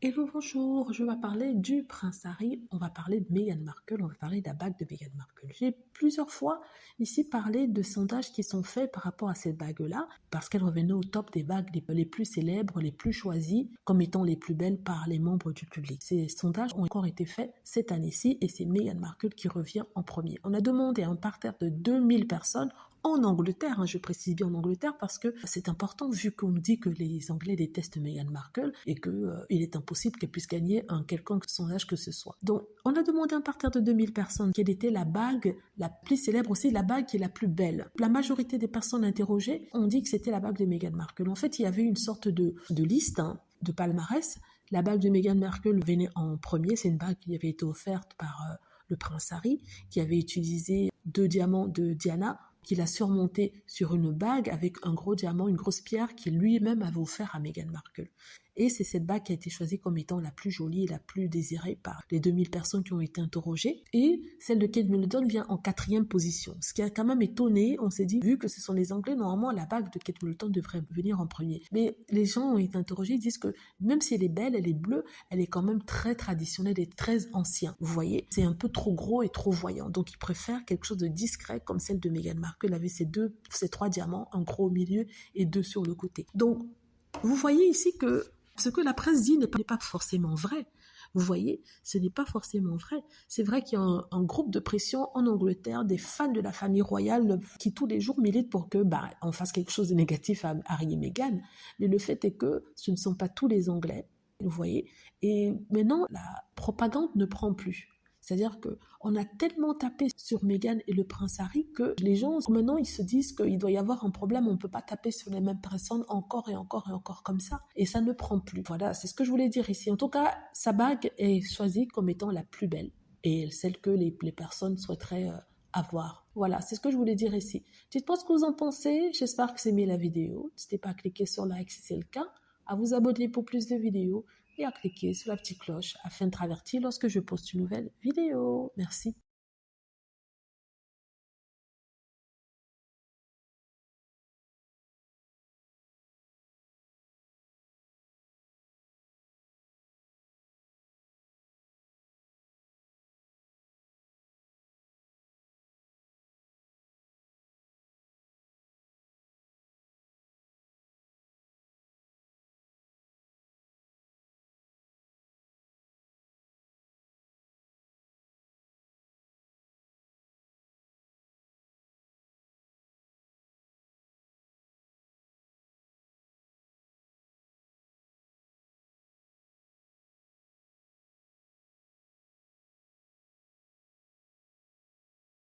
Hello, bonjour, je vais parler du prince Harry, on va parler de Meghan Markle, on va parler de la bague de Meghan Markle. J'ai plusieurs fois ici parlé de sondages qui sont faits par rapport à cette bague-là, parce qu'elle revenait au top des bagues les plus célèbres, les plus choisies, comme étant les plus belles par les membres du public. Ces sondages ont encore été faits cette année-ci et c'est Meghan Markle qui revient en premier. On a demandé à un parterre de 2000 personnes en Angleterre, je précise bien en Angleterre parce que c'est important vu qu'on dit que les Anglais détestent Meghan Markle et qu'il est impossible qu'elle puisse gagner un quelconque sondage que ce soit. Donc, on a demandé à un parterre de 2000 personnes quelle était la bague la plus célèbre, aussi la bague qui est la plus belle. La majorité des personnes interrogées ont dit que c'était la bague de Meghan Markle. En fait, il y avait une sorte de liste, de palmarès. La bague de Meghan Markle venait en premier, c'est une bague qui avait été offerte par le prince Harry, qui avait utilisé 2 diamants de Diana, qu'il a surmonté sur une bague avec un gros diamant, une grosse pierre qu'il lui-même avait offert à Meghan Markle. Et c'est cette bague qui a été choisie comme étant la plus jolie et la plus désirée par les 2000 personnes qui ont été interrogées. Et celle de Kate Middleton vient en 4e position. Ce qui a quand même étonné, on s'est dit, vu que ce sont les Anglais, normalement la bague de Kate Middleton devrait venir en premier. Mais les gens ont été interrogés, ils disent que même si elle est belle, elle est bleue, elle est quand même très traditionnelle et très ancienne. Vous voyez, c'est un peu trop gros et trop voyant. Donc ils préfèrent quelque chose de discret comme celle de Meghan Markle avait ces 3 diamants, un gros au milieu et 2 sur le côté. Donc vous voyez ici que ce que la presse dit n'est pas forcément vrai. Vous voyez, ce n'est pas forcément vrai. C'est vrai qu'il y a un groupe de pression en Angleterre, des fans de la famille royale qui tous les jours militent pour que on fasse quelque chose de négatif à Harry et Meghan. Mais le fait est que ce ne sont pas tous les Anglais, vous voyez. Et maintenant, la propagande ne prend plus. C'est-à-dire qu'on a tellement tapé sur Meghan et le prince Harry que les gens, maintenant, ils se disent qu'il doit y avoir un problème, on ne peut pas taper sur les mêmes personnes encore et encore et encore comme ça. Et ça ne prend plus. Voilà, c'est ce que je voulais dire ici. En tout cas, sa bague est choisie comme étant la plus belle et celle que les personnes souhaiteraient avoir. Voilà, c'est ce que je voulais dire ici. Dites-moi ce que vous en pensez. J'espère que vous aimez la vidéo. N'hésitez pas à cliquer sur like si c'est le cas, à vous abonner pour plus de vidéos et à cliquer sur la petite cloche afin de être averti lorsque je poste une nouvelle vidéo. Merci.